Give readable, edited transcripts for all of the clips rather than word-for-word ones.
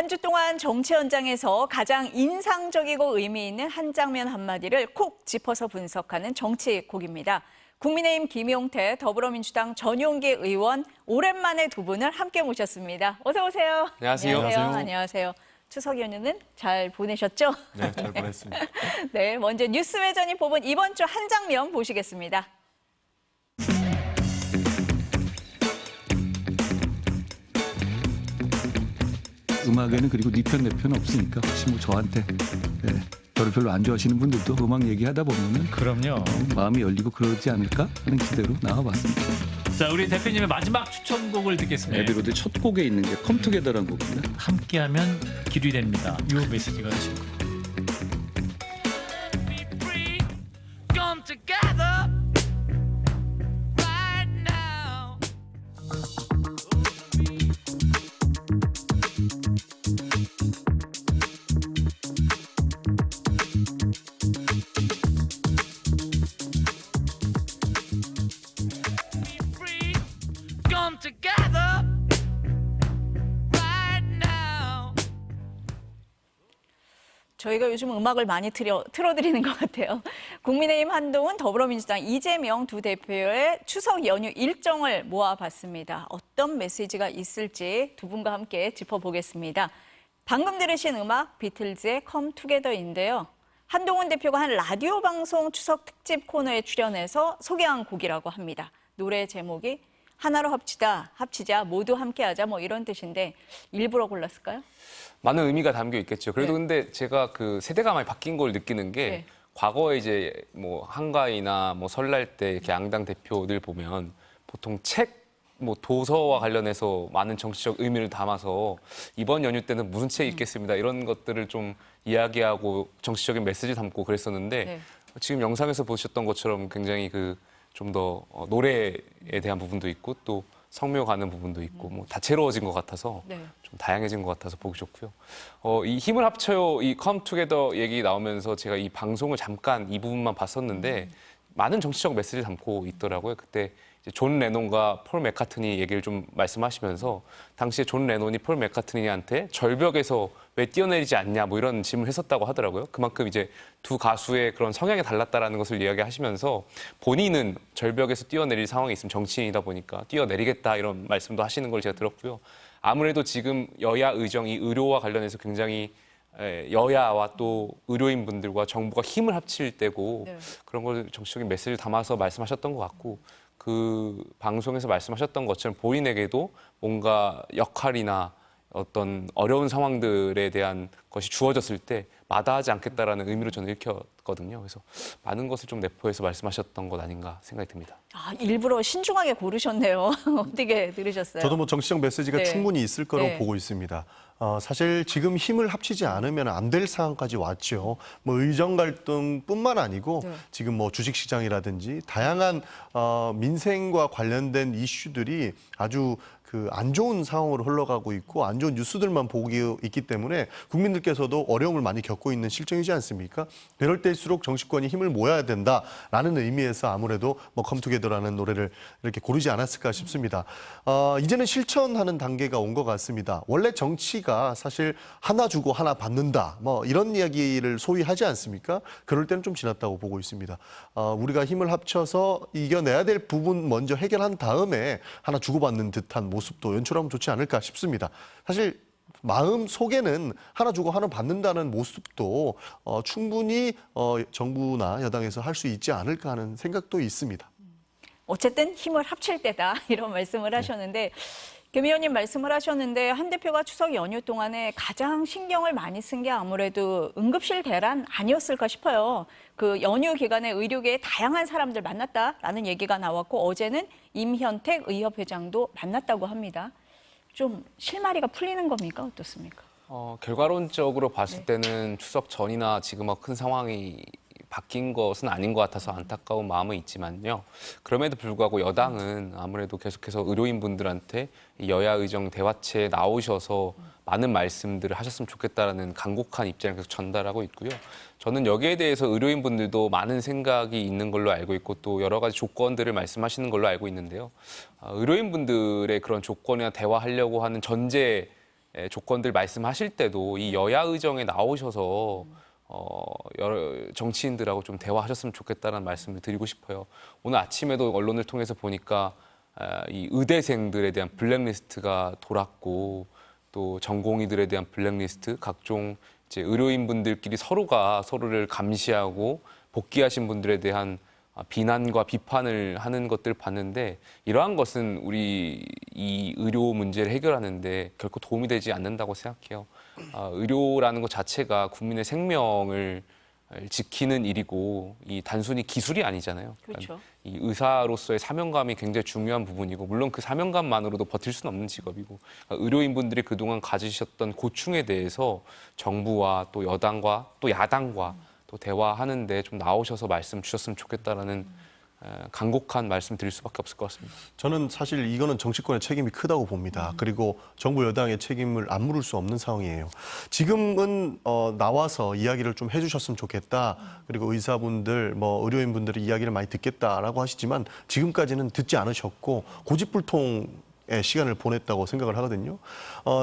한 주 동안 정치 현장에서 가장 인상적이고 의미 있는 한 장면 한마디를 콕 짚어서 분석하는 정치콕입니다. 국민의힘 김용태, 더불어민주당 전용기 의원, 오랜만에 두 분을 함께 모셨습니다. 어서 오세요. 안녕하세요. 안녕하세요. 추석 연휴는 잘 보내셨죠? 네, 잘 보냈습니다. 네, 먼저 뉴스회전이 뽑은 이번 주 한 장면 보시겠습니다. 음악에는 그리고 네 편 내 편 없으니까 혹시 뭐 저한테 저를 별로 안 좋아하시는 분들도 음악 얘기하다 보면은 그럼요. 마음이 열리고 그러지 않을까 하는 기대로 나와봤습니다. 자, 우리 대표님의 마지막 추천곡을 듣겠습니다. 에비로드 첫 곡에 있는 게 컴투게더라는 곡입니다. 함께하면 길이 됩니다. 이 메시지가 하시고. Come together right now. Free. Come together right now. 저희가 요즘 음악을 많이 틀어드리는 것 같아요. 국민의힘 한동훈, 더불어민주당 이재명 두 대표의 추석 연휴 일정을 모아봤습니다. 어떤 메시지가 있을지 두 분과 함께 짚어보겠습니다. 방금 들으신 음악 비틀즈의 Come Together인데요. 한동훈 대표가 한 라디오 방송 추석 특집 코너에 출연해서 소개한 곡이라고 합니다. 노래 제목이 하나로 합치자, 모두 함께하자 뭐 이런 뜻인데 일부러 골랐을까요? 많은 의미가 담겨 있겠죠. 그래도 네. 근데 제가 그 세대가 많이 바뀐 걸 느끼는 게 네. 과거에 이제 뭐 한가위나 뭐 설날 때 이렇게 양당 대표들 보면 보통 책, 뭐 도서와 관련해서 많은 정치적 의미를 담아서 이번 연휴 때는 무슨 책 읽겠습니다. 이런 것들을 좀 이야기하고 정치적인 메시지 담고 그랬었는데 네. 지금 영상에서 보셨던 것처럼 굉장히 그 좀 더 노래에 대한 부분도 있고 또 성묘 가는 부분도 있고 뭐 다채로워진 것 같아서 네. 좀 다양해진 것 같아서 보기 좋고요. 이 힘을 합쳐요 이 Come Together 얘기 나오면서 제가 이 방송을 잠깐 이 부분만 봤었는데 많은 정치적 메시지를 담고 있더라고요. 그때 이제 존 레논과 폴 맥카트니 얘기를 좀 말씀하시면서 당시에 존 레논이 폴 맥카트니한테 절벽에서 왜 뛰어내리지 않냐 뭐 이런 질문을 했었다고 하더라고요. 그만큼 이제 두 가수의 그런 성향이 달랐다라는 것을 이야기하시면서 본인은 절벽에서 뛰어내릴 상황이 있으면 정치인이다 보니까 뛰어내리겠다 이런 말씀도 하시는 걸 제가 들었고요. 아무래도 지금 여야 의정이 의료와 관련해서 굉장히 여야와 또 의료인분들과 정부가 힘을 합칠 때고 네. 그런 걸 정치적인 메시지를 담아서 말씀하셨던 것 같고 그 방송에서 말씀하셨던 것처럼 본인에게도 뭔가 역할이나 어떤 어려운 상황들에 대한 것이 주어졌을 때 마다하지 않겠다라는 의미로 저는 읽혔거든요. 그래서 많은 것을 좀 내포해서 말씀하셨던 것 아닌가 생각이 듭니다. 아, 일부러 신중하게 고르셨네요. 어떻게 들으셨어요? 저도 뭐 정치적 메시지가 네. 충분히 있을 거라고 네. 보고 있습니다. 사실 지금 힘을 합치지 않으면 안 될 상황까지 왔죠. 뭐 의정 갈등뿐만 아니고 네. 지금 뭐 주식시장이라든지 다양한 민생과 관련된 이슈들이 아주 그 안 좋은 상황으로 흘러가고 있고 안 좋은 뉴스들만 보고 있기 때문에 국민들께서도 어려움을 많이 겪고 있는 실정이지 않습니까? 이럴 때일수록 정치권이 힘을 모아야 된다라는 의미에서 아무래도 뭐 컴투게더라는 노래를 이렇게 고르지 않았을까 싶습니다. 이제는 실천하는 단계가 온 것 같습니다. 원래 정치가 사실 하나 주고 하나 받는다 뭐 이런 이야기를 소위 하지 않습니까? 그럴 때는 좀 지났다고 보고 있습니다. 우리가 힘을 합쳐서 이겨내야 될 부분 먼저 해결한 다음에 하나 주고받는 듯한 모습도 연출하면 좋지 않을까 싶습니다. 사실 마음 속에는 하나 주고 하나 받는다는 모습도 충분히 정부나 여당에서 할 수 있지 않을까 하는 생각도 있습니다. 어쨌든 힘을 합칠 때다 이런 말씀을 하셨는데 김 의원님 말씀을 하셨는데 한 대표가 추석 연휴 동안에 가장 신경을 많이 쓴 게 아무래도 응급실 대란 아니었을까 싶어요. 그 연휴 기간에 의료계의 다양한 사람들 만났다라는 얘기가 나왔고 어제는 임현택 의협회장도 만났다고 합니다. 좀 실마리가 풀리는 겁니까? 어떻습니까? 결과론적으로 봤을 때는 추석 전이나 지금과 큰 상황이 바뀐 것은 아닌 것 같아서 안타까운 마음은 있지만요. 그럼에도 불구하고 여당은 아무래도 계속해서 의료인분들한테 여야 의정 대화체에 나오셔서 많은 말씀들을 하셨으면 좋겠다라는 간곡한 입장을 계속 전달하고 있고요. 저는 여기에 대해서 의료인분들도 많은 생각이 있는 걸로 알고 있고 또 여러 가지 조건들을 말씀하시는 걸로 알고 있는데요. 의료인분들의 그런 조건이나 대화하려고 하는 전제 조건들 말씀하실 때도 이 여야 의정에 나오셔서 여러 정치인들하고 좀 대화하셨으면 좋겠다는 말씀을 드리고 싶어요. 오늘 아침에도 언론을 통해서 보니까 이 의대생들에 대한 블랙리스트가 돌았고 또 전공의들에 대한 블랙리스트, 각종 이제 의료인분들끼리 서로가 서로를 감시하고 복귀하신 분들에 대한 비난과 비판을 하는 것들을 봤는데 이러한 것은 우리 이 의료 문제를 해결하는데 결코 도움이 되지 않는다고 생각해요. 의료라는 것 자체가 국민의 생명을 지키는 일이고 이 단순히 기술이 아니잖아요. 그렇죠. 이 의사로서의 사명감이 굉장히 중요한 부분이고 물론 그 사명감만으로도 버틸 수는 없는 직업이고 의료인분들이 그동안 가지셨던 고충에 대해서 정부와 또 여당과 또 야당과 또 대화하는데 좀 나오셔서 말씀 주셨으면 좋겠다라는 간곡한 말씀 드릴 수밖에 없을 것 같습니다. 저는 사실 이거는 정치권의 책임이 크다고 봅니다. 그리고 정부 여당의 책임을 안 물을 수 없는 상황이에요. 지금은 나와서 이야기를 좀 해주셨으면 좋겠다. 그리고 의사분들, 의료인분들의 이야기를 많이 듣겠다라고 하시지만 지금까지는 듣지 않으셨고 고집불통의 시간을 보냈다고 생각을 하거든요.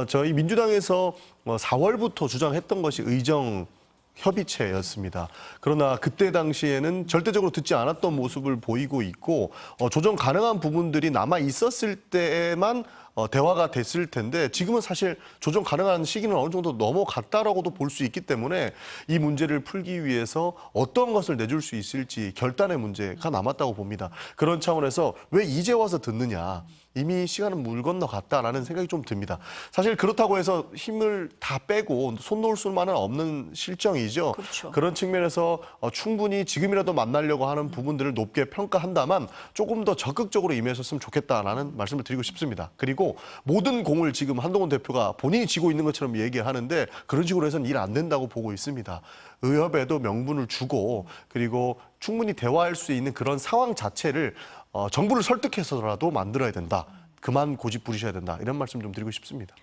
저희 민주당에서 4월부터 주장했던 것이 의정 협의체였습니다. 그러나 그때 당시에는 절대적으로 듣지 않았던 모습을 보이고 있고 조정 가능한 부분들이 남아 있었을 때에만 대화가 됐을 텐데 지금은 사실 조정 가능한 시기는 어느 정도 넘어갔다라고도 볼 수 있기 때문에 이 문제를 풀기 위해서 어떤 것을 내줄 수 있을지 결단의 문제가 남았다고 봅니다. 그런 차원에서 왜 이제 와서 듣느냐. 이미 시간은 물 건너갔다라는 생각이 좀 듭니다. 사실 그렇다고 해서 힘을 다 빼고 손 놓을 수만은 없는 실정이죠. 그렇죠. 그런 측면에서 충분히 지금이라도 만나려고 하는 부분들을 높게 평가한다만 조금 더 적극적으로 임하셨으면 좋겠다라는 말씀을 드리고 싶습니다. 그리고 모든 공을 지금 한동훈 대표가 본인이 지고 있는 것처럼 얘기하는데 그런 식으로 해서는 일 안 된다고 보고 있습니다. 의협에도 명분을 주고 그리고 충분히 대화할 수 있는 그런 상황 자체를 정부를 설득해서라도 만들어야 된다. 그만 고집 부리셔야 된다. 이런 말씀 좀 드리고 싶습니다.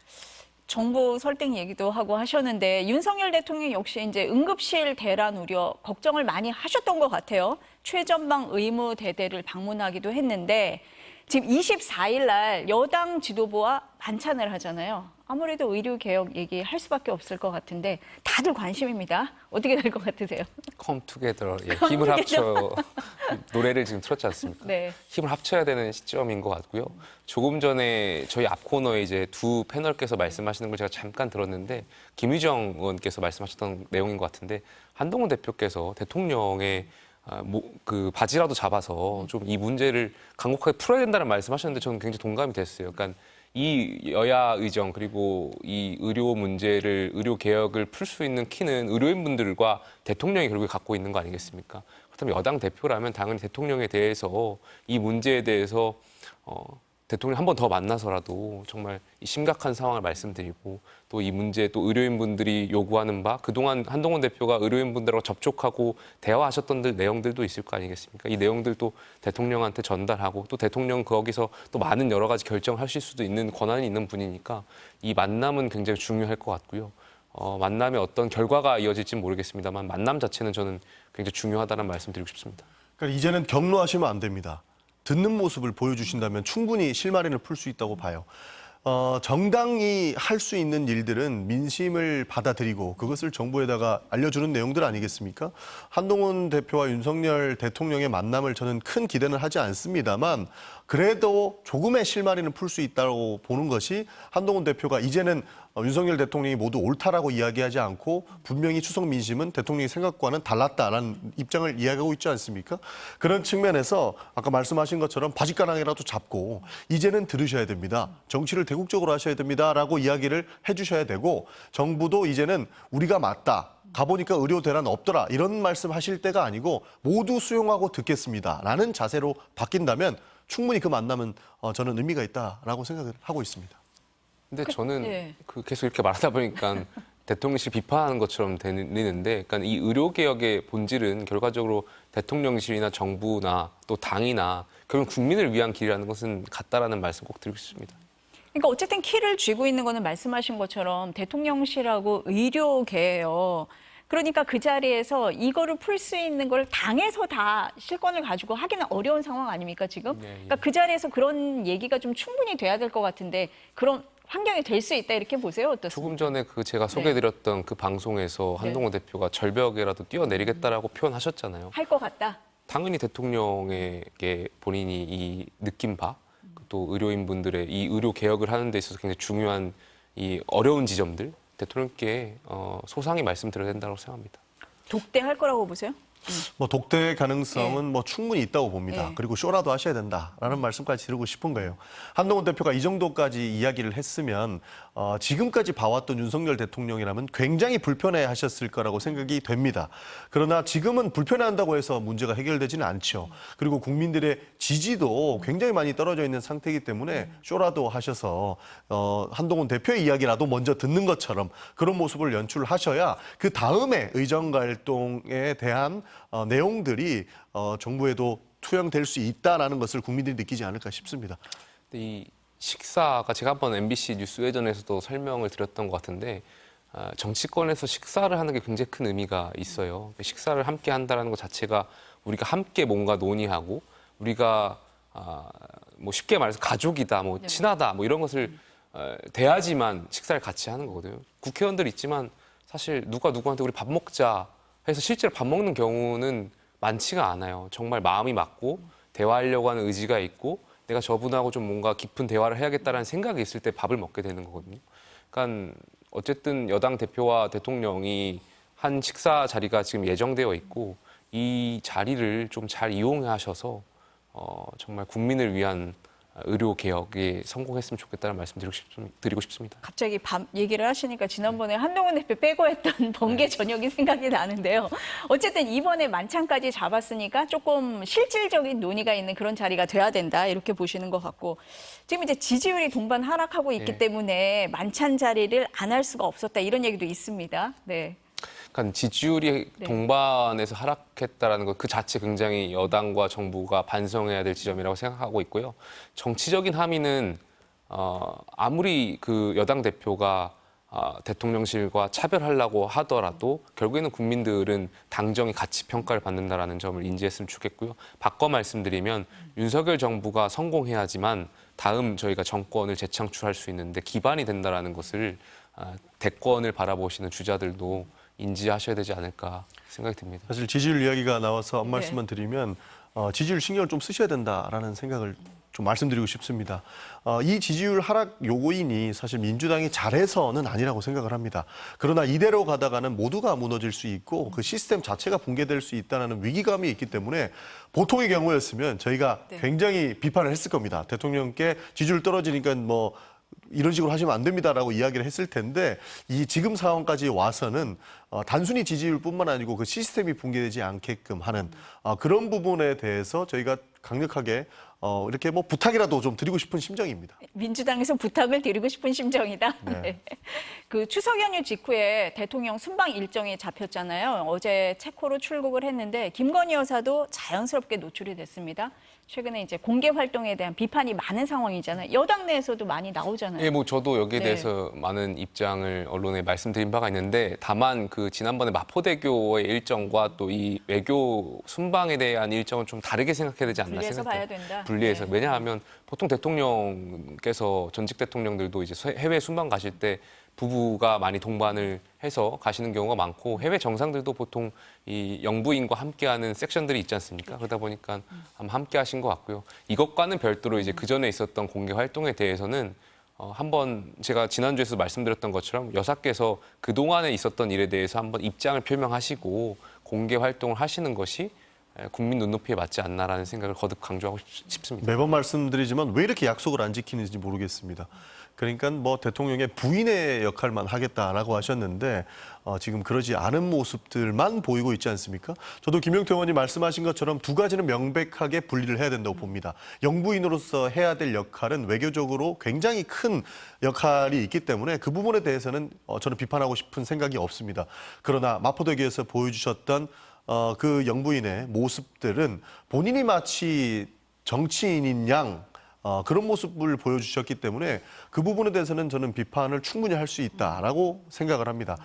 정부 설득 얘기도 하고 하셨는데 윤석열 대통령 역시 이제 응급실 대란 우려 걱정을 많이 하셨던 것 같아요. 최전방 의무대대를 방문하기도 했는데 지금 24일 날 여당 지도부와 만찬을 하잖아요. 아무래도 의료개혁 얘기할 수밖에 없을 것 같은데 다들 관심입니다. 어떻게 될 것 같으세요? Come together, 힘을 합쳐 노래를 지금 틀었지 않습니까? 네. 힘을 합쳐야 되는 시점인 것 같고요. 조금 전에 저희 앞 코너에 이제 두 패널께서 말씀하시는 걸 제가 잠깐 들었는데 김유정 의원께서 말씀하셨던 내용인 것 같은데 한동훈 대표께서 대통령의 그 바지라도 잡아서 좀 이 문제를 강력하게 풀어야 된다는 말씀하셨는데 저는 굉장히 동감이 됐어요. 그러니까 이 여야 의정 그리고 이 의료 문제를 의료 개혁을 풀 수 있는 키는 의료인분들과 대통령이 결국에 갖고 있는 거 아니겠습니까? 그렇다면 여당 대표라면 당연히 대통령에 대해서 이 문제에 대해서 대통령 한 번 더 만나서라도 정말 이 심각한 상황을 말씀드리고 또 이 문제 또 의료인분들이 요구하는 바 그동안 한동훈 대표가 의료인분들하고 접촉하고 대화하셨던 내용들도 있을 거 아니겠습니까? 이 내용들도 대통령한테 전달하고 또 대통령 거기서 또 많은 여러 가지 결정하실 수도 있는 권한이 있는 분이니까 이 만남은 굉장히 중요할 것 같고요. 만남에 어떤 결과가 이어질지는 모르겠습니다만 만남 자체는 저는 굉장히 중요하다는 말씀 드리고 싶습니다. 그러니까 이제는 격노하시면 안 됩니다. 듣는 모습을 보여주신다면 충분히 실마리를 풀 수 있다고 봐요. 정당이 할 수 있는 일들은 민심을 받아들이고 그것을 정부에다가 알려주는 내용들 아니겠습니까? 한동훈 대표와 윤석열 대통령의 만남을 저는 큰 기대는 하지 않습니다만 그래도 조금의 실마리는 풀 수 있다고 보는 것이 한동훈 대표가 이제는 윤석열 대통령이 모두 옳다라고 이야기하지 않고 분명히 추석 민심은 대통령의 생각과는 달랐다라는 입장을 이야기하고 있지 않습니까? 그런 측면에서 아까 말씀하신 것처럼 바짓가랑이라도 잡고 이제는 들으셔야 됩니다. 정치를 대국적으로 하셔야 됩니다라고 이야기를 해주셔야 되고 정부도 이제는 우리가 맞다. 가보니까 의료 대란 없더라. 이런 말씀 하실 때가 아니고 모두 수용하고 듣겠습니다라는 자세로 바뀐다면 충분히 그 만남은 저는 의미가 있다라고 생각을 하고 있습니다. 근데 저는 예. 계속 이렇게 말하다 보니까 대통령실 비판하는 것처럼 들리는데, 그러니까 이 의료개혁의 본질은 결과적으로 대통령실이나 정부나 또 당이나 결국 국민을 위한 길이라는 것은 같다라는 말씀 꼭 드리고 싶습니다. 그러니까 어쨌든 키를 쥐고 있는 거는 말씀하신 것처럼 대통령실하고 의료계예요. 그러니까 그 자리에서 이거를 풀 수 있는 걸 당에서 다 실권을 가지고 하기는 어려운 상황 아닙니까 지금? 네, 예. 그러니까 그 자리에서 그런 얘기가 좀 충분히 돼야 될 것 같은데 그럼 환경이 될 수 있다 이렇게 보세요? 어떻습니까? 조금 전에 그 제가 소개해드렸던 그 방송에서 한동훈 대표가 절벽에라도 뛰어내리겠다라고 표현하셨잖아요. 할 것 같다. 당연히 대통령에게 본인이 이 느낀 바, 또 의료인분들의 이 의료 개혁을 하는 데 있어서 굉장히 중요한 이 어려운 지점들 대통령께 소상히 말씀드려야 된다고 생각합니다. 독대할 거라고 보세요? 뭐 독대 가능성은 예. 뭐 충분히 있다고 봅니다. 예. 그리고 쇼라도 하셔야 된다라는 말씀까지 드리고 싶은 거예요. 한동훈 대표가 이 정도까지 이야기를 했으면 지금까지 봐왔던 윤석열 대통령이라면 굉장히 불편해하셨을 거라고 생각이 됩니다. 그러나 지금은 불편해한다고 해서 문제가 해결되지는 않죠. 그리고 국민들의 지지도 굉장히 많이 떨어져 있는 상태이기 때문에 쇼라도 하셔서 한동훈 대표의 이야기라도 먼저 듣는 것처럼 그런 모습을 연출하셔야 그 다음에 의정활동에 대한 내용들이 정부에도 투영될 수 있다라는 것을 국민들이 느끼지 않을까 싶습니다. 근데 이 식사가 제가 한번 MBC 뉴스 외전에서도 설명을 드렸던 것 같은데 정치권에서 식사를 하는 게 굉장히 큰 의미가 있어요. 식사를 함께 한다는 것 자체가 우리가 함께 뭔가 논의하고 우리가 뭐 쉽게 말해서 가족이다, 뭐 친하다, 뭐 이런 것을 돼야지만 식사를 같이 하는 거거든요. 국회의원들 있지만 사실 누가 누구한테 우리 밥 먹자 해서 실제로 밥 먹는 경우는 많지가 않아요. 정말 마음이 맞고 대화하려고 하는 의지가 있고 내가 저분하고 좀 뭔가 깊은 대화를 해야겠다라는 생각이 있을 때 밥을 먹게 되는 거거든요. 그러니까 어쨌든 여당 대표와 대통령이 한 식사 자리가 지금 예정되어 있고 이 자리를 좀 잘 이용하셔서 정말 국민을 위한 의료 개혁에 성공했으면 좋겠다는 말씀 드리고 싶습니다. 갑자기 밥 얘기를 하시니까 지난번에 한동훈 대표 빼고 했던 번개 저녁이 생각이 나는데요. 어쨌든 이번에 만찬까지 잡았으니까 조금 실질적인 논의가 있는 그런 자리가 돼야 된다 이렇게 보시는 것 같고 지금 이제 지지율이 동반 하락하고 있기 네. 때문에 만찬 자리를 안 할 수가 없었다 이런 얘기도 있습니다. 네. 그러니까 지지율이 네. 동반해서 하락했다라는 것 그 자체 굉장히 여당과 정부가 반성해야 될 지점이라고 생각하고 있고요. 정치적인 함의는 아무리 그 여당 대표가 대통령실과 차별하려고 하더라도 결국에는 국민들은 당정이 가치 평가를 받는다라는 점을 인지했으면 좋겠고요. 바꿔 말씀드리면 윤석열 정부가 성공해야지만 다음 저희가 정권을 재창출할 수 있는데 기반이 된다라는 것을 대권을 바라보시는 주자들도 인지하셔야 되지 않을까 생각이 듭니다. 사실 지지율 이야기가 나와서 한 네. 말씀만 드리면 지지율 신경을 좀 쓰셔야 된다라는 생각을 좀 말씀드리고 싶습니다. 이 지지율 하락 요인이 사실 민주당이 잘해서는 아니라고 생각을 합니다. 그러나 이대로 가다가는 모두가 무너질 수 있고 그 시스템 자체가 붕괴될 수 있다는 위기감이 있기 때문에 보통의 경우였으면 저희가 네. 굉장히 비판을 했을 겁니다. 대통령께 지지율 떨어지니까 뭐 이런 식으로 하시면 안 됩니다라고 이야기를 했을 텐데 이 지금 상황까지 와서는 단순히 지지율뿐만 아니고 그 시스템이 붕괴되지 않게끔 하는 그런 부분에 대해서 저희가 강력하게 이렇게 뭐 부탁이라도 좀 드리고 싶은 심정입니다. 민주당에서 부탁을 드리고 싶은 심정이다. 네. 네. 그 추석 연휴 직후에 대통령 순방 일정이 잡혔잖아요. 어제 체코로 출국을 했는데 김건희 여사도 자연스럽게 노출이 됐습니다. 최근에 이제 공개 활동에 대한 비판이 많은 상황이잖아요. 여당 내에서도 많이 나오잖아요. 예, 뭐 저도 여기에 네. 대해서 많은 입장을 언론에 말씀드린 바가 있는데 다만 그 지난번에 마포대교의 일정과 또 이 외교 순방에 대한 일정은 좀 다르게 생각해야 되지 않나 분리해서 생각해요. 봐야 된다. 분리해서 네. 왜냐하면 보통 대통령께서 전직 대통령들도 이제 해외 순방 가실 때 부부가 많이 동반을 해서 가시는 경우가 많고 해외 정상들도 보통 이 영부인과 함께하는 섹션들이 있지 않습니까? 그러다 보니까 아마 함께 하신 것 같고요. 이것과는 별도로 이제 그 전에 있었던 공개 활동에 대해서는 한번 제가 지난주에서 말씀드렸던 것처럼 여사께서 그 동안에 있었던 일에 대해서 한번 입장을 표명하시고 공개 활동을 하시는 것이 국민 눈높이에 맞지 않나라는 생각을 거듭 강조하고 싶습니다. 매번 말씀드리지만 왜 이렇게 약속을 안 지키는지 모르겠습니다. 그러니까 뭐 대통령의 부인의 역할만 하겠다라고 하셨는데 지금 그러지 않은 모습들만 보이고 있지 않습니까? 저도 김용태 의원이 말씀하신 것처럼 두 가지는 명백하게 분리를 해야 된다고 봅니다. 영부인으로서 해야 될 역할은 외교적으로 굉장히 큰 역할이 있기 때문에 그 부분에 대해서는 저는 비판하고 싶은 생각이 없습니다. 그러나 마포대교에서 보여주셨던 그 영부인의 모습들은 본인이 마치 정치인인 양 그런 모습을 보여주셨기 때문에 그 부분에 대해서는 저는 비판을 충분히 할 수 있다라고 생각을 합니다.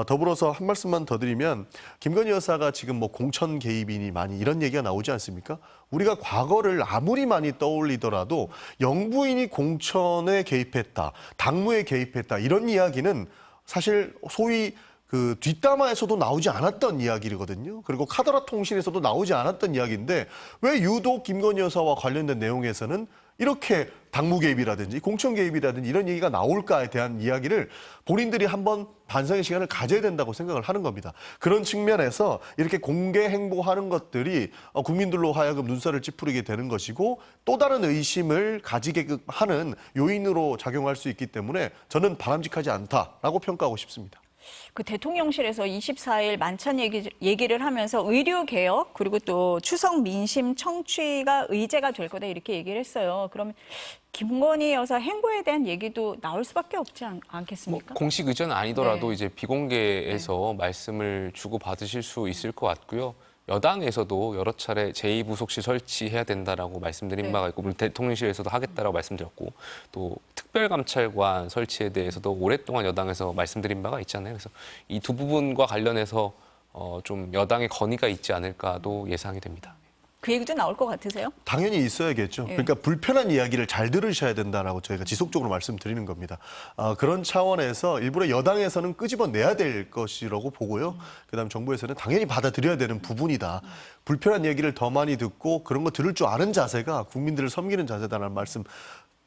더불어서 한 말씀만 더 드리면 김건희 여사가 지금 뭐 공천 개입이니 많이 이런 얘기가 나오지 않습니까? 우리가 과거를 아무리 많이 떠올리더라도 영부인이 공천에 개입했다, 당무에 개입했다 이런 이야기는 사실 소위 그 뒷담화에서도 나오지 않았던 이야기거든요. 그리고 카더라 통신에서도 나오지 않았던 이야기인데 왜 유독 김건희 여사와 관련된 내용에서는 이렇게 당무 개입이라든지 공천 개입이라든지 이런 얘기가 나올까에 대한 이야기를 본인들이 한번 반성의 시간을 가져야 된다고 생각을 하는 겁니다. 그런 측면에서 이렇게 공개 행보하는 것들이 국민들로 하여금 눈살을 찌푸리게 되는 것이고 또 다른 의심을 가지게 하는 요인으로 작용할 수 있기 때문에 저는 바람직하지 않다라고 평가하고 싶습니다. 그 대통령실에서 24일 만찬 얘기를 하면서 의료 개혁 그리고 또 추석 민심 청취가 의제가 될 거다 이렇게 얘기를 했어요. 그러면 김건희 여사 행보에 대한 얘기도 나올 수밖에 없지 않겠습니까? 공식 의전은 아니더라도 네. 이제 비공개에서 말씀을 주고 받으실 수 있을 것 같고요. 여당에서도 여러 차례 제2부속실 설치해야 된다라고 말씀드린 네. 바가 있고 물론 대통령실에서도 하겠다라고 말씀드렸고 또 특별감찰관 설치에 대해서도 오랫동안 여당에서 말씀드린 바가 있잖아요. 그래서 이 두 부분과 관련해서 좀 여당의 건의가 있지 않을까도 예상이 됩니다. 그 얘기도 나올 것 같으세요? 당연히 있어야겠죠. 예. 그러니까 불편한 이야기를 잘 들으셔야 된다라고 저희가 지속적으로 말씀드리는 겁니다. 그런 차원에서 일부러 여당에서는 끄집어내야 될 것이라고 보고요. 그다음 정부에서는 당연히 받아들여야 되는 부분이다. 불편한 얘기를 더 많이 듣고 그런 거 들을 줄 아는 자세가 국민들을 섬기는 자세다라는 말씀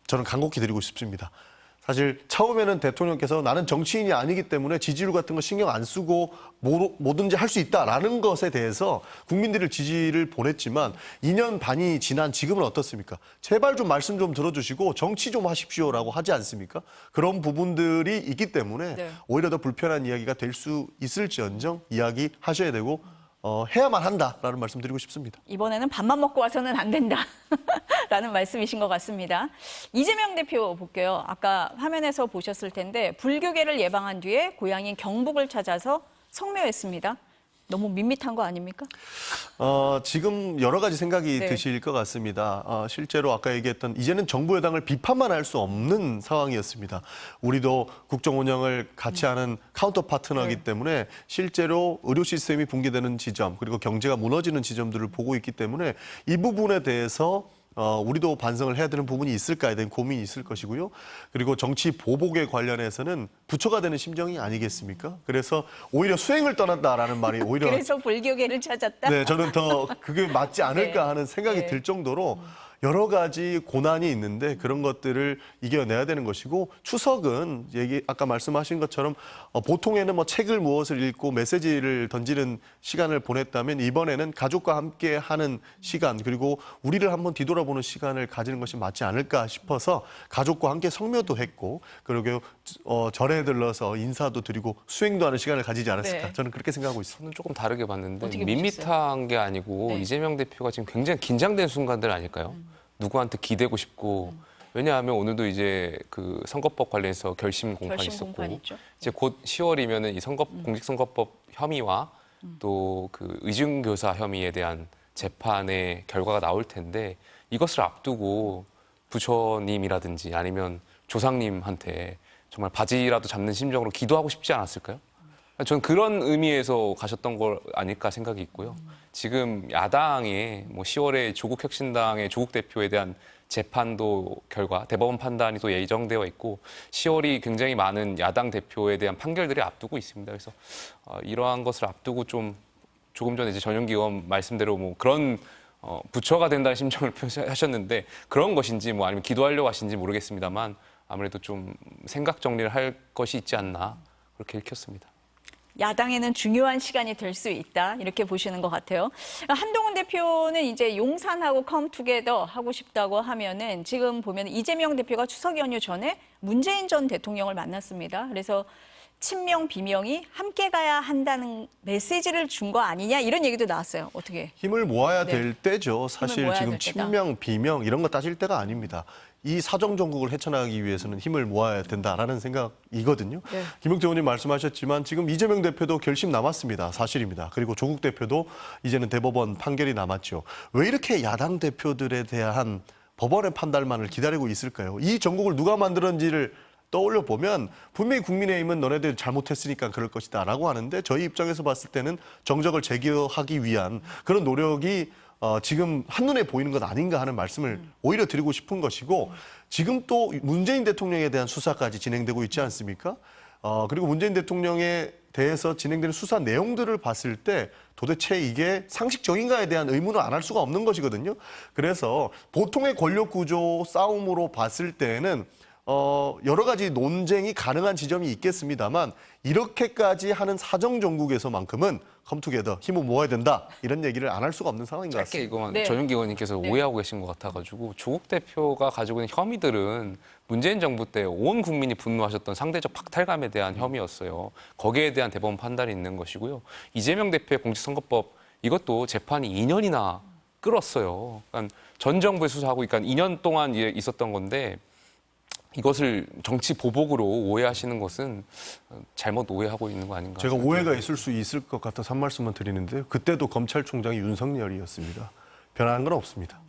저는 간곡히 드리고 싶습니다. 사실 처음에는 대통령께서 나는 정치인이 아니기 때문에 지지율 같은 거 신경 안 쓰고 뭐든지 할 수 있다라는 것에 대해서 국민들을 지지를 보냈지만 2년 반이 지난 지금은 어떻습니까? 제발 좀 말씀 좀 들어주시고 정치 좀 하십시오라고 하지 않습니까? 그런 부분들이 있기 때문에 네. 오히려 더 불편한 이야기가 될 수 있을지언정 이야기하셔야 되고 해야만 한다라는 말씀 드리고 싶습니다. 이번에는 밥만 먹고 와서는 안 된다라는 말씀이신 것 같습니다. 이재명 대표 볼게요. 아까 화면에서 보셨을 텐데 불교계를 예방한 뒤에 고향인 경북을 찾아서 성묘했습니다. 너무 밋밋한 거 아닙니까? 지금 여러 가지 생각이 네. 드실 것 같습니다. 실제로 아까 얘기했던 이제는 정부 여당을 비판만 할 수 없는 상황이었습니다. 우리도 국정 운영을 같이 하는 카운터 파트너이기 네. 때문에 실제로 의료 시스템이 붕괴되는 지점 그리고 경제가 무너지는 지점들을 보고 있기 때문에 이 부분에 대해서 우리도 반성을 해야 되는 부분이 있을까에 대한 고민이 있을 것이고요. 그리고 정치 보복에 관련해서는 부처가 되는 심정이 아니겠습니까? 그래서 오히려 수행을 떠난다라는 말이 오히려 그래서 불교계를 찾았다? 네, 저는 더 그게 맞지 않을까 네. 하는 생각이 네. 들 정도로 여러 가지 고난이 있는데 그런 것들을 이겨내야 되는 것이고 추석은 아까 말씀하신 것처럼 보통에는 뭐 책을 무엇을 읽고 메시지를 던지는 시간을 보냈다면 이번에는 가족과 함께 하는 시간 그리고 우리를 한번 뒤돌아보는 시간을 가지는 것이 맞지 않을까 싶어서 가족과 함께 성묘도 했고 그리고 절에 들러서 인사도 드리고 수행도 하는 시간을 가지지 않았을까 네. 저는 그렇게 생각하고 있습니다. 저는 조금 다르게 봤는데 어떻게 밋밋한 게 아니고 네. 이재명 대표가 지금 굉장히 긴장된 순간들 아닐까요? 누구한테 기대고 싶고 왜냐하면 오늘도 이제 그 선거법 관련해서 결심 공판 결심 있었고 공판 있죠. 이제 곧 10월이면은 이 공직선거법 혐의와 또 그 의중교사 혐의에 대한 재판의 결과가 나올 텐데 이것을 앞두고 부처님이라든지 아니면 조상님한테 정말 바지라도 잡는 심정으로 기도하고 싶지 않았을까요? 저는 그런 의미에서 가셨던 거 아닐까 생각이 있고요. 지금 야당의 뭐 10월에 조국혁신당의 조국 대표에 대한 재판도 결과 대법원 판단이 또 예정되어 있고 10월이 굉장히 많은 야당 대표에 대한 판결들이 앞두고 있습니다. 그래서 이러한 것을 앞두고 좀 조금 전에 이제 전용기 의원 말씀대로 뭐 그런 부처가 된다는 심정을 표시하셨는데 그런 것인지 뭐 아니면 기도하려고 하신지 모르겠습니다만 아무래도 좀 생각 정리를 할 것이 있지 않나 그렇게 읽혔습니다. 야당에는 중요한 시간이 될 수 있다 이렇게 보시는 것 같아요. 한동훈 대표는 이제 용산하고 컴투게더 하고 싶다고 하면은 지금 보면 이재명 대표가 추석 연휴 전에 문재인 전 대통령을 만났습니다. 그래서 친명 비명이 함께 가야 한다는 메시지를 준 거 아니냐 이런 얘기도 나왔어요. 어떻게? 힘을 모아야 네. 될 때죠. 사실 모아야 지금 될 때다. 친명, 비명 이런 거 따질 때가 아닙니다. 이 사정 정국을 헤쳐나가기 위해서는 힘을 모아야 된다라는 생각이거든요. 네. 김용태 의원님 말씀하셨지만 지금 이재명 대표도 결심 남았습니다. 사실입니다. 그리고 조국 대표도 이제는 대법원 판결이 남았죠. 왜 이렇게 야당 대표들에 대한 법원의 판단만을 기다리고 있을까요? 이 전국을 누가 만들었는지를 떠올려 보면 분명히 국민의힘은 너네들 잘못했으니까 그럴 것이다라고 하는데 저희 입장에서 봤을 때는 정적을 제기하기 위한 그런 노력이 지금 한눈에 보이는 것 아닌가 하는 말씀을 오히려 드리고 싶은 것이고 지금 또 문재인 대통령에 대한 수사까지 진행되고 있지 않습니까? 그리고 문재인 대통령에 대해서 진행되는 수사 내용들을 봤을 때 도대체 이게 상식적인가에 대한 의문을 안 할 수가 없는 것이거든요. 그래서 보통의 권력 구조 싸움으로 봤을 때에는 여러 가지 논쟁이 가능한 지점이 있겠습니다만 이렇게까지 하는 사정 정국에서만큼은 컴투게더 힘을 모아야 된다 이런 얘기를 안 할 수가 없는 상황인 것 짧게 같습니다. 이거만 네. 전용기 의원님께서 오해하고 계신 것 같아가지고 조국 대표가 가지고 있는 혐의들은 문재인 정부 때 온 국민이 분노하셨던 상대적 박탈감에 대한 혐의였어요. 거기에 대한 대법원 판단이 있는 것이고요. 이재명 대표의 공직선거법 이것도 재판이 2년이나 끌었어요. 그러니까 전 정부의 수사하고 그러니까 2년 동안 있었던 건데 이것을 정치 보복으로 오해하시는 것은 잘못 오해하고 있는 거 아닌가. 제가 생각합니다. 오해가 있을 수 있을 것 같아서 한 말씀만 드리는데요. 그때도 검찰총장이 윤석열이었습니다. 변한 건 없습니다.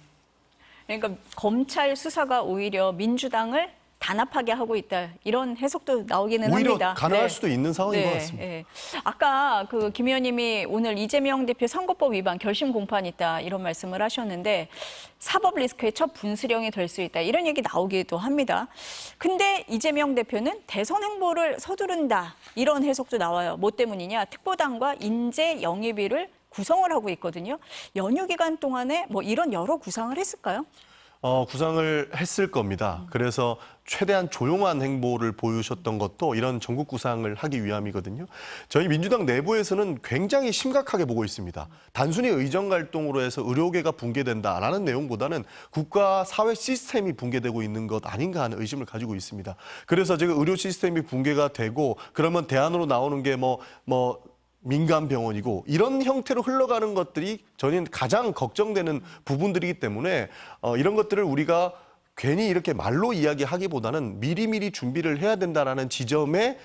그러니까 검찰 수사가 오히려 민주당을 단합하게 하고 있다 이런 해석도 나오기는 오히려 합니다. 가능할 네. 수도 있는 상황인 것 같습니다. 네. 아까 김 의원님이 오늘 이재명 대표 선거법 위반 결심 공판 있다 이런 말씀을 하셨는데 사법 리스크의 첫 분수령이 될 수 있다 이런 얘기 나오기도 합니다. 근데 이재명 대표는 대선 행보를 서두른다 이런 해석도 나와요. 뭐 때문이냐? 특보당과 인재 영입위를 구성을 하고 있거든요. 연휴 기간 동안에 뭐 이런 여러 구상을 했을까요? 구상을 했을 겁니다. 그래서 최대한 조용한 행보를 보여주셨던 것도 이런 전국 구상을 하기 위함이거든요. 저희 민주당 내부에서는 굉장히 심각하게 보고 있습니다. 단순히 의정 갈등으로 해서 의료계가 붕괴된다라는 내용보다는 국가 사회 시스템이 붕괴되고 있는 것 아닌가 하는 의심을 가지고 있습니다. 그래서 제가 의료 시스템이 붕괴가 되고 그러면 대안으로 나오는 게 민간 병원이고 이런 형태로 흘러가는 것들이 저는 가장 걱정되는 부분들이기 때문에 이런 것들을 우리가 괜히 이렇게 말로 이야기하기보다는 미리미리 준비를 해야 된다라는 지점에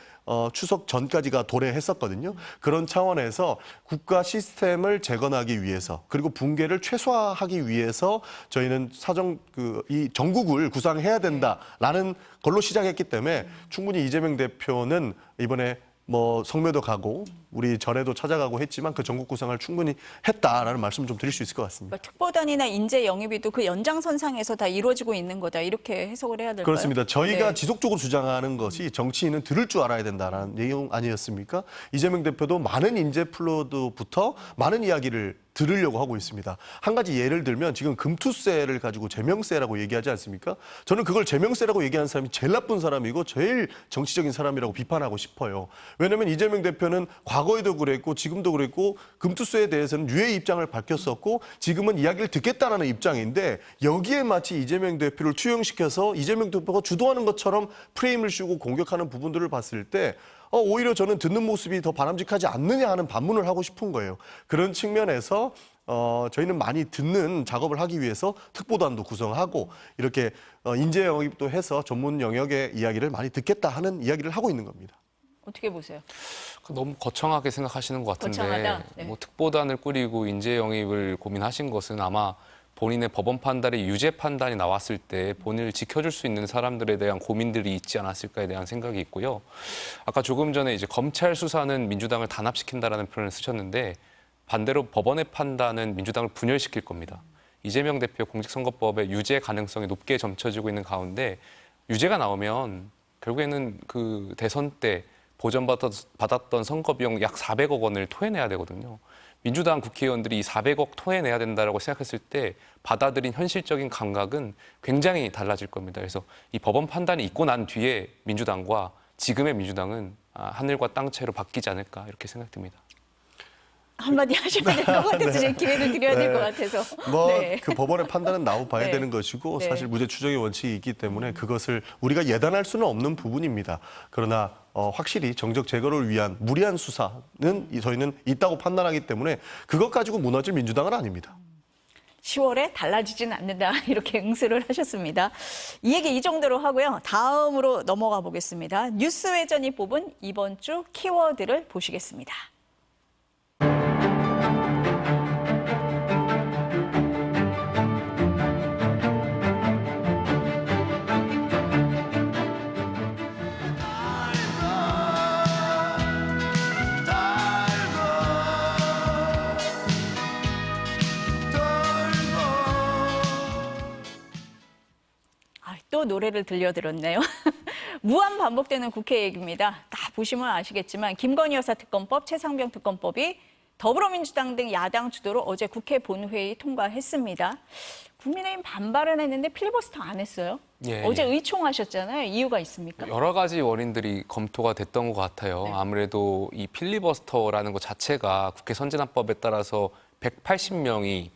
추석 전까지가 도래했었거든요. 그런 차원에서 국가 시스템을 재건하기 위해서 그리고 붕괴를 최소화하기 위해서 저희는 이 전국을 구상해야 된다라는 걸로 시작했기 때문에 충분히 이재명 대표는 이번에 성묘도 가고 우리 절에도 찾아가고 했지만 그 전국 구상을 충분히 했다라는 말씀 좀 드릴 수 있을 것 같습니다. 그러니까 특보단이나 인재 영입위도 그 연장선상에서 다 이루어지고 있는 거다 이렇게 해석을 해야 될까요? 그렇습니다. 저희가 네. 지속적으로 주장하는 것이 정치인은 들을 줄 알아야 된다는 내용 아니었습니까? 이재명 대표도 많은 인재 플로드부터 많은 이야기를 들으려고 하고 있습니다. 한 가지 예를 들면 지금 금투세를 가지고 제명세라고 얘기하지 않습니까? 저는 그걸 제명세라고 얘기하는 사람이 제일 나쁜 사람이고 제일 정치적인 사람이라고 비판하고 싶어요. 왜냐하면 이재명 대표는 과거에도 그랬고 지금도 그랬고 금투세에 대해서는 유해 입장을 밝혔었고 지금은 이야기를 듣겠다는 입장인데 여기에 마치 이재명 대표를 투영시켜서 이재명 대표가 주도하는 것처럼 프레임을 씌우고 공격하는 부분들을 봤을 때 오히려 저는 듣는 모습이 더 바람직하지 않느냐 하는 반문을 하고 싶은 거예요. 그런 측면에서 저희는 많이 듣는 작업을 하기 위해서 특보단도 구성하고 이렇게 인재 영입도 해서 전문 영역의 이야기를 많이 듣겠다 하는 이야기를 하고 있는 겁니다. 어떻게 보세요? 너무 거창하게 생각하시는 것 같은데 거창하다? 네. 특보단을 꾸리고 인재 영입을 고민하신 것은 아마 본인의 법원 판단의 유죄 판단이 나왔을 때 본인을 지켜줄 수 있는 사람들에 대한 고민들이 있지 않았을까에 대한 생각이 있고요. 아까 조금 전에 이제 검찰 수사는 민주당을 단합시킨다라는 표현을 쓰셨는데 반대로 법원의 판단은 민주당을 분열시킬 겁니다. 이재명 대표 공직선거법의 유죄 가능성이 높게 점쳐지고 있는 가운데 유죄가 나오면 결국에는 그 대선 때 보전받았던 선거 비용 약 400억 원을 토해내야 되거든요. 민주당 국회의원들이 이 400억 토해내야 된다라고 생각했을 때 받아들인 현실적인 감각은 굉장히 달라질 겁니다. 그래서 이 법원 판단이 있고 난 뒤에 민주당과 지금의 민주당은 하늘과 땅 차이로 바뀌지 않을까 이렇게 생각됩니다. 한마디 하셔야 될 것 같아서 제가 기회를 드려야 될 것 같아서. 네. 그 법원의 판단은 나와봐야 네. 되는 것이고 네. 사실 무죄 추정의 원칙이 있기 때문에 그것을 우리가 예단할 수는 없는 부분입니다. 그러나 확실히 정적 제거를 위한 무리한 수사는 저희는 있다고 판단하기 때문에 그것 가지고 무너질 민주당은 아닙니다. 10월에 달라지진 않는다 이렇게 응수를 하셨습니다. 이 얘기 이 정도로 하고요. 다음으로 넘어가 보겠습니다. 뉴스회전이 뽑은 이번 주 키워드를 보시겠습니다. 또 노래를 들려드렸네요. 무한 반복되는 국회 얘기입니다. 다 보시면 아시겠지만 김건희 여사 특검법, 최상병 특검법이 더불어민주당 등 야당 주도로 어제 국회 본회의 통과했습니다. 국민의힘 반발은 했는데 필리버스터 안 했어요. 예, 어제 예. 의총하셨잖아요. 이유가 있습니까? 여러 가지 원인들이 검토가 됐던 것 같아요. 네. 아무래도 이 필리버스터라는 것 자체가 국회 선진화법에 따라서 180명이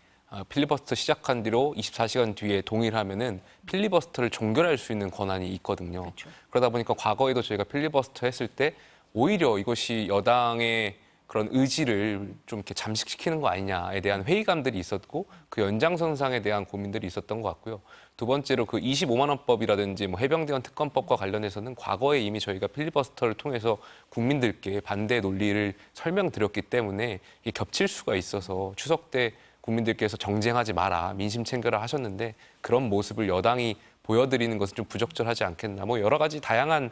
필리버스터 시작한 뒤로 24시간 뒤에 동의를 하면은 필리버스터를 종결할 수 있는 권한이 있거든요. 그렇죠. 그러다 보니까 과거에도 저희가 필리버스터 했을 때 오히려 이것이 여당의 그런 의지를 좀 이렇게 잠식시키는 거 아니냐에 대한 회의감들이 있었고 그 연장선상에 대한 고민들이 있었던 것 같고요. 두 번째로 그 25만 원법이라든지 뭐 해병대원 특검법과 관련해서는 과거에 이미 저희가 필리버스터를 통해서 국민들께 반대 논리를 설명드렸기 때문에 이게 겹칠 수가 있어서 추석 때 국민들께서 정쟁하지 마라, 민심 챙겨라 하셨는데 그런 모습을 여당이 보여드리는 것은 좀 부적절하지 않겠나. 뭐 여러 가지 다양한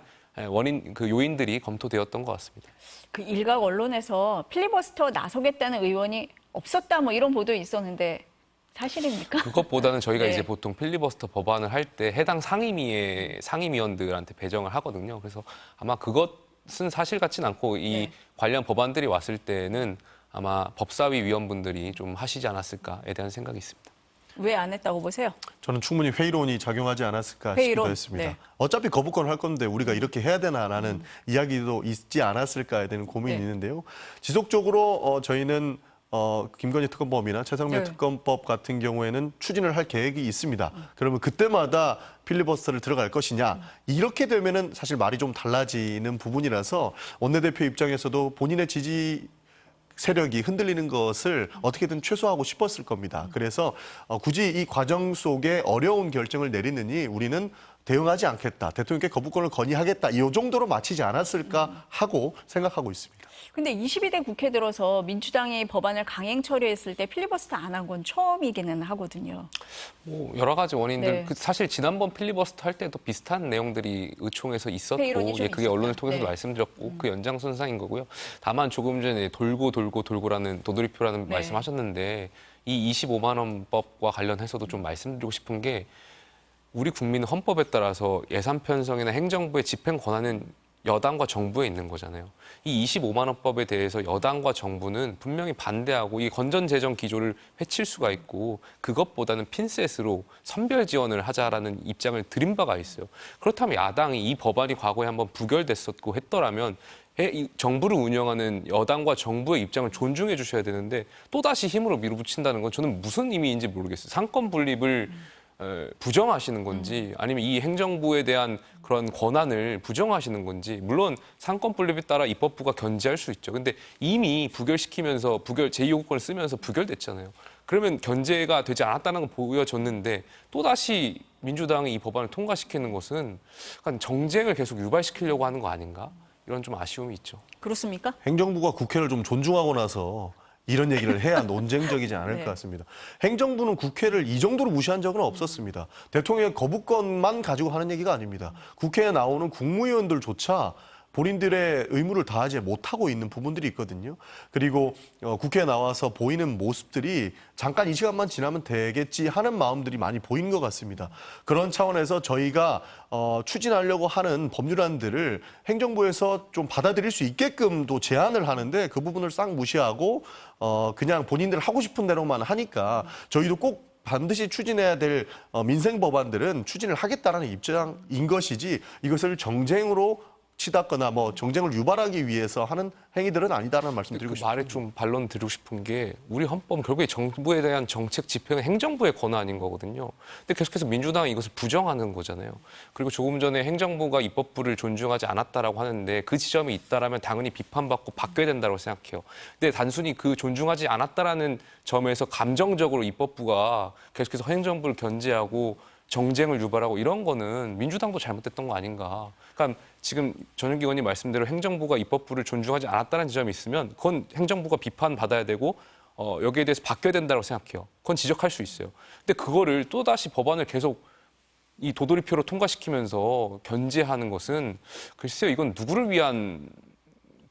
원인, 그 요인들이 검토되었던 것 같습니다. 그 일각 언론에서 필리버스터 나서겠다는 의원이 없었다 뭐 이런 보도 있었는데 사실입니까? 그것보다는 저희가 네. 이제 보통 필리버스터 법안을 할 때 해당 상임위원들한테 배정을 하거든요. 그래서 아마 그것은 사실 같진 않고 이 네. 관련 법안들이 왔을 때는 아마 법사위 위원분들이 좀 하시지 않았을까에 대한 생각이 있습니다. 왜 안 했다고 보세요? 저는 충분히 회의론이 작용하지 않았을까 회의론? 싶기도 했습니다. 네. 어차피 거부권을 할 건데 우리가 이렇게 해야 되나라는 이야기도 있지 않았을까에 대한 고민이 네. 있는데요. 지속적으로 저희는 김건희 특검법이나 최상병 네. 특검법 같은 경우에는 추진을 할 계획이 있습니다. 그러면 그때마다 필리버스터를 들어갈 것이냐. 이렇게 되면은 사실 말이 좀 달라지는 부분이라서 원내대표 입장에서도 본인의 지지 세력이 흔들리는 것을 어떻게든 최소화하고 싶었을 겁니다. 그래서 굳이 이 과정 속에 어려운 결정을 내리느니 우리는 대응하지 않겠다. 대통령께 거부권을 건의하겠다. 이 정도로 마치지 않았을까 하고 생각하고 있습니다. 근데 22대 국회 들어서 민주당이 법안을 강행 처리했을 때 필리버스터 안 한 건 처음이기는 하거든요. 뭐 여러 가지 원인들, 네. 그 사실 지난번 필리버스터 할 때도 비슷한 내용들이 의총에서 있었고, 회의론이 좀 그게 언론을 있었다. 통해서 네. 말씀드렸고, 그 연장선상인 거고요. 다만 조금 전에 돌고라는 도돌이표라는 네. 말씀하셨는데 이 25만 원법과 관련해서도 좀 말씀드리고 싶은 게 우리 국민은 헌법에 따라서 예산 편성이나 행정부의 집행 권한은 여당과 정부에 있는 거잖아요. 이 25만 원법에 대해서 여당과 정부는 분명히 반대하고 이 건전재정 기조를 해칠 수가 있고 그것보다는 핀셋으로 선별 지원을 하자라는 입장을 드린 바가 있어요. 그렇다면 야당이 이 법안이 과거에 한번 부결됐었고 했더라면 이 정부를 운영하는 여당과 정부의 입장을 존중해 주셔야 되는데 또다시 힘으로 밀어붙인다는 건 저는 무슨 의미인지 모르겠어요. 상권 분립을 부정하시는 건지 아니면 이 행정부에 대한 그런 권한을 부정하시는 건지 물론 상권 분립에 따라 입법부가 견제할 수 있죠. 근데 이미 부결시키면서 제2호권을 쓰면서 부결됐잖아요. 그러면 견제가 되지 않았다는 건 보여졌는데 또다시 민주당이 이 법안을 통과시키는 것은 약간 정쟁을 계속 유발시키려고 하는 거 아닌가? 이런 좀 아쉬움이 있죠. 그렇습니까? 행정부가 국회를 좀 존중하고 나서 이런 얘기를 해야 논쟁적이지 않을 네. 것 같습니다. 행정부는 국회를 이 정도로 무시한 적은 없었습니다. 대통령의 거부권만 가지고 하는 얘기가 아닙니다. 국회에 나오는 국무위원들조차 본인들의 의무를 다하지 못하고 있는 부분들이 있거든요. 그리고 국회에 나와서 보이는 모습들이 잠깐 이 시간만 지나면 되겠지 하는 마음들이 많이 보이는 것 같습니다. 그런 차원에서 저희가 추진하려고 하는 법률안들을 행정부에서 좀 받아들일 수 있게끔도 제안을 하는데 그 부분을 싹 무시하고 그냥 본인들 하고 싶은 대로만 하니까 저희도 꼭 반드시 추진해야 될 민생 법안들은 추진을 하겠다라는 입장인 것이지 이것을 정쟁으로 치닫거나 뭐 정쟁을 유발하기 위해서 하는 행위들은 아니다라는 말씀 드리고 그 싶습니다. 말에 좀 반론 드리고 싶은 게 우리 헌법은 결국에 정부에 대한 정책 집행은 행정부의 권한인 거거든요. 근데 계속해서 민주당이 이것을 부정하는 거잖아요. 그리고 조금 전에 행정부가 입법부를 존중하지 않았다라고 하는데 그 지점이 있다라면 당연히 비판받고 바뀌어야 된다고 생각해요. 근데 단순히 그 존중하지 않았다라는 점에서 감정적으로 입법부가 계속해서 행정부를 견제하고 정쟁을 유발하고 이런 거는 민주당도 잘못됐던 거 아닌가. 그러니까 지금 전현기 의원님 말씀대로 행정부가 입법부를 존중하지 않았다는 지점이 있으면 그건 행정부가 비판받아야 되고 여기에 대해서 바뀌어야 된다고 생각해요. 그건 지적할 수 있어요. 근데 그거를 또다시 법안을 계속 이 도돌이표로 통과시키면서 견제하는 것은 글쎄요, 이건 누구를 위한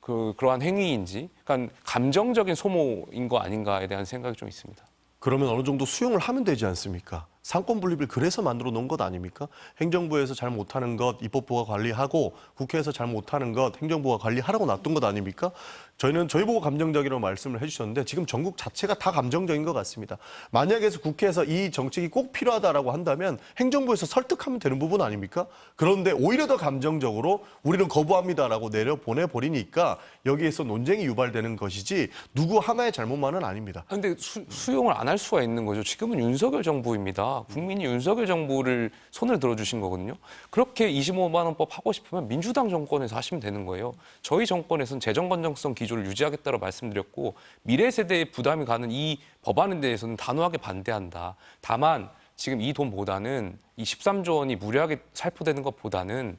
그러한 행위인지 그러니까 감정적인 소모인 거 아닌가에 대한 생각이 좀 있습니다. 그러면 어느 정도 수용을 하면 되지 않습니까? 상권 분립을 그래서 만들어 놓은 것 아닙니까? 행정부에서 잘 못하는 것 입법부가 관리하고 국회에서 잘 못하는 것 행정부가 관리하라고 놔둔 것 아닙니까? 저희는 저희 보고 감정적이라고 말씀을 해주셨는데 지금 전국 자체가 다 감정적인 것 같습니다. 만약에 국회에서 이 정책이 꼭 필요하다라고 한다면 행정부에서 설득하면 되는 부분 아닙니까? 그런데 오히려 더 감정적으로 우리는 거부합니다라고 내려보내버리니까 여기에서 논쟁이 유발되는 것이지 누구 하나의 잘못만은 아닙니다. 근데 수용을 안 할 수가 있는 거죠. 지금은 윤석열 정부입니다. 국민이 윤석열 정부를 손을 들어주신 거거든요. 그렇게 25만 원법 하고 싶으면 민주당 정권에서 하시면 되는 거예요. 저희 정권에서는 재정 건전성 기조를 유지하겠다고 말씀드렸고 미래 세대에 부담이 가는 이 법안에 대해서는 단호하게 반대한다. 다만 지금 이 돈보다는 이 13조 원이 무리하게 살포되는 것보다는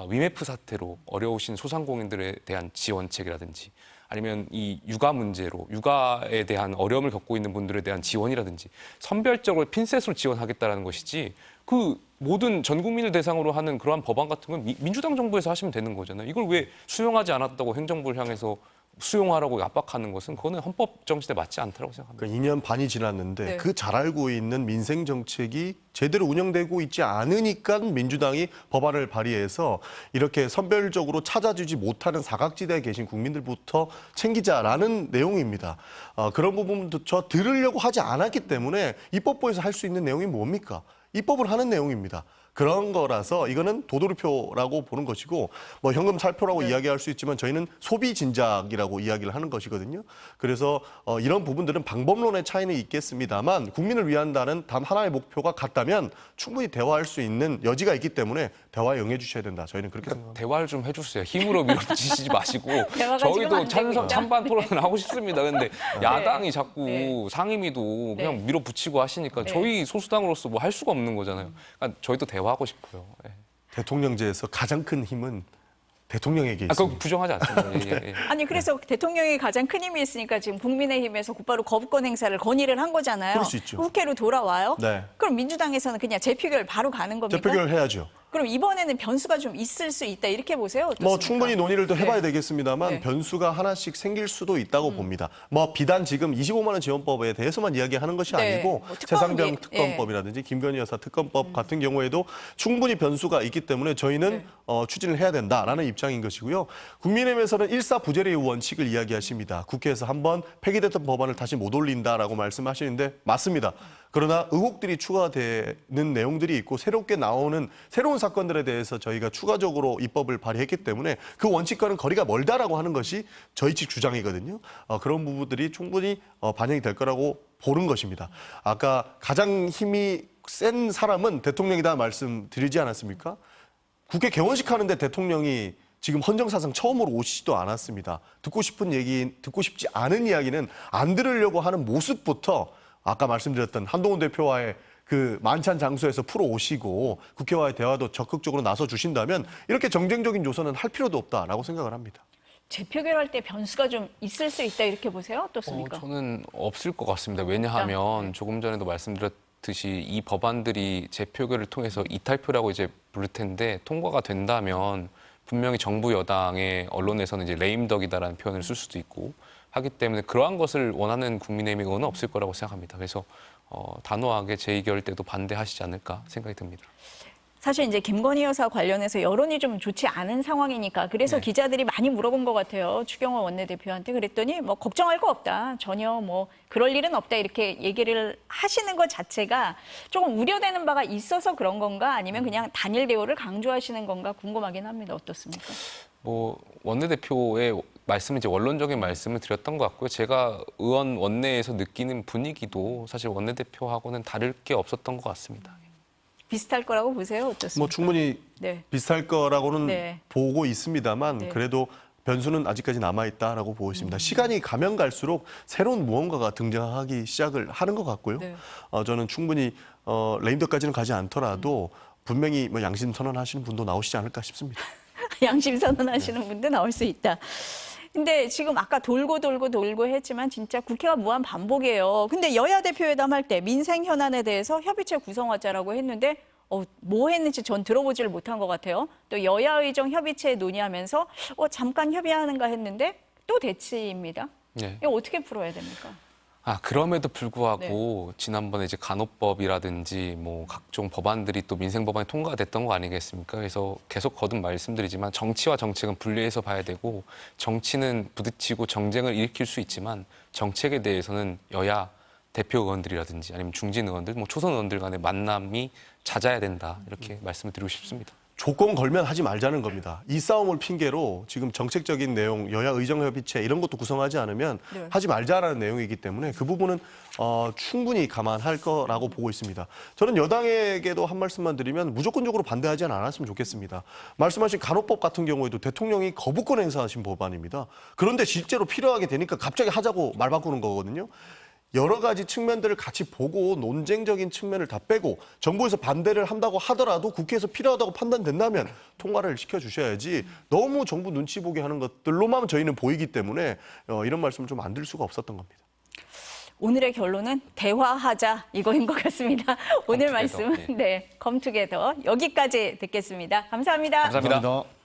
위메프 사태로 어려우신 소상공인들에 대한 지원책이라든지 아니면 이 육아 문제로 육아에 대한 어려움을 겪고 있는 분들에 대한 지원이라든지 선별적으로 핀셋으로 지원하겠다는 것이지 그 모든 전 국민을 대상으로 하는 그러한 법안 같은 건 민주당 정부에서 하시면 되는 거잖아요. 이걸 왜 수용하지 않았다고 행정부를 향해서 수용하라고 압박하는 것은 그거는 헌법 정신에 맞지 않다고 생각합니다. 그러니까 2년 반이 지났는데 네. 그 잘 알고 있는 민생 정책이 제대로 운영되고 있지 않으니까 민주당이 법안을 발의해서 이렇게 선별적으로 찾아주지 못하는 사각지대에 계신 국민들부터 챙기자라는 내용입니다. 그런 부분부터 들으려고 하지 않았기 때문에 입법부에서 할 수 있는 내용이 뭡니까? 입법을 하는 내용입니다. 그런 거라서 이거는 도돌이표라고 보는 것이고 뭐 현금 살표라고 이야기할 수 있지만 저희는 소비 진작이라고 이야기를 하는 것이거든요. 그래서 이런 부분들은 방법론의 차이는 있겠습니다만 국민을 위한다는 단 하나의 목표가 같다면 충분히 대화할 수 있는 여지가 있기 때문에 대화에 응해 주셔야 된다. 저희는 그렇게 생각합니다. 대화를 좀 해주세요. 힘으로 밀어붙이시지 마시고 대화가 지금 저희도 안 되고 있다. 찬반 토론을 하고 싶습니다. 근데 야당이 자꾸 네. 상임위도 그냥 네. 밀어붙이고 하시니까 네. 저희 소수당으로서 뭐 할 수가 없는 거잖아요. 그러니까 저희도 대화하고 싶고요. 예. 대통령제에서 가장 큰 힘은 대통령에게 그거 있습니다. 부정하지 않습니다. 예, 예. 아니 그래서 대통령이 가장 큰 힘이 있으니까 지금 국민의힘에서 곧바로 거부권 행사를 건의를 한 거잖아요. 그럴 수 있죠. 국회로 돌아와요. 네. 그럼 민주당에서는 그냥 재표결 바로 가는 겁니까? 재표결을 해야죠. 그럼 이번에는 변수가 좀 있을 수 있다 이렇게 보세요? 어떻습니까? 뭐 충분히 논의를 더 해봐야 네. 되겠습니다만 네. 변수가 하나씩 생길 수도 있다고 봅니다. 뭐 비단 지금 25만 원 지원법에 대해서만 이야기하는 것이 네. 아니고 뭐 특검 최상병 예. 특검법이라든지 김건희 여사 특검법 같은 경우에도 충분히 변수가 있기 때문에 저희는 네. 추진을 해야 된다라는 입장인 것이고요. 국민의힘에서는 일사부재의 원칙을 이야기하십니다. 국회에서 한번 폐기됐던 법안을 다시 못 올린다라고 말씀하시는데 맞습니다. 그러나 의혹들이 추가되는 내용들이 있고 새롭게 나오는 새로운 사건들에 대해서 저희가 추가적으로 입법을 발의했기 때문에 그 원칙과는 거리가 멀다라고 하는 것이 저희 측 주장이거든요. 그런 부분들이 충분히 반영이 될 거라고 보는 것입니다. 아까 가장 힘이 센 사람은 대통령이다 말씀드리지 않았습니까? 국회 개원식 하는데 대통령이 지금 헌정사상 처음으로 오시지도 않았습니다. 듣고 싶지 않은 이야기는 안 들으려고 하는 모습부터 아까 말씀드렸던 한동훈 대표와의 그 만찬 장소에서 풀어 오시고 국회와의 대화도 적극적으로 나서 주신다면 이렇게 정쟁적인 조선은 할 필요도 없다라고 생각을 합니다. 재표결할 때 변수가 좀 있을 수 있다 이렇게 보세요? 어떻습니까? 저는 없을 것 같습니다. 왜냐하면 네. 조금 전에도 말씀드렸듯이 이 법안들이 재표결을 통해서 이탈표라고 이제 부를 텐데 통과가 된다면 분명히 정부 여당의 언론에서는 이제 레임덕이다라는 표현을 쓸 수도 있고 하기 때문에 그러한 것을 원하는 국민의힘이 그거는 없을 거라고 생각합니다. 그래서 단호하게 재의결 때도 반대하시지 않을까 생각이 듭니다. 사실 이제 김건희 여사 관련해서 여론이 좀 좋지 않은 상황이니까 그래서 기자들이 많이 물어본 것 같아요. 추경호 원내대표한테 그랬더니 뭐 걱정할 거 없다. 전혀 뭐 그럴 일은 없다. 이렇게 얘기를 하시는 것 자체가 조금 우려되는 바가 있어서 그런 건가 아니면 그냥 단일 대우를 강조하시는 건가 궁금하긴 합니다. 어떻습니까? 뭐 원내대표의 말씀은 이제 원론적인 말씀을 드렸던 것 같고요. 제가 의원 원내에서 느끼는 분위기도 사실 원내대표하고는 다를 게 없었던 것 같습니다. 비슷할 거라고 보세요? 어떻습니까? 뭐 충분히 네. 비슷할 거라고는 네. 보고 있습니다만 네. 그래도 변수는 아직까지 남아있다라고 보고 있습니다. 시간이 가면 갈수록 새로운 무언가가 등장하기 시작을 하는 것 같고요. 네. 저는 충분히 레임덕까지는 가지 않더라도 분명히 뭐 양심 선언하시는 분도 나오시지 않을까 싶습니다. 양심 선언하시는 분도 나올 수 있다. 근데 지금 아까 돌고 했지만 진짜 국회가 무한 반복이에요. 근데 여야 대표회담 할 때 민생 현안에 대해서 협의체 구성하자라고 했는데 뭐 했는지 전 들어보지를 못한 것 같아요. 또 여야 의정 협의체 논의하면서 잠깐 협의하는가 했는데 또 대치입니다. 네. 이거 어떻게 풀어야 됩니까? 그럼에도 불구하고 지난번에 이제 간호법이라든지 뭐 각종 법안들이 또 민생 법안이 통과됐던 거 아니겠습니까? 그래서 계속 거듭 말씀드리지만 정치와 정책은 분리해서 봐야 되고 정치는 부딪히고 정쟁을 일으킬 수 있지만 정책에 대해서는 여야 대표 의원들이라든지 아니면 중진 의원들, 뭐 초선 의원들 간의 만남이 잦아야 된다 이렇게 말씀을 드리고 싶습니다. 조건 걸면 하지 말자는 겁니다. 이 싸움을 핑계로 지금 정책적인 내용, 여야 의정협의체 이런 것도 구성하지 않으면 네. 하지 말자라는 내용이기 때문에 그 부분은 충분히 감안할 거라고 보고 있습니다. 저는 여당에게도 한 말씀만 드리면 무조건적으로 반대하지 않았으면 좋겠습니다. 말씀하신 간호법 같은 경우에도 대통령이 거부권 행사하신 법안입니다. 그런데 실제로 필요하게 되니까 갑자기 하자고 말 바꾸는 거거든요. 여러 가지 측면들을 같이 보고 논쟁적인 측면을 다 빼고 정부에서 반대를 한다고 하더라도 국회에서 필요하다고 판단된다면 통과를 시켜주셔야지 너무 정부 눈치 보게 하는 것들로만 저희는 보이기 때문에 이런 말씀을 좀 안 드릴 수가 없었던 겁니다. 오늘의 결론은 대화하자 이거인 것 같습니다. 오늘 컴투게더, 말씀은 컴투게더 여기까지 듣겠습니다. 감사합니다. 감사합니다.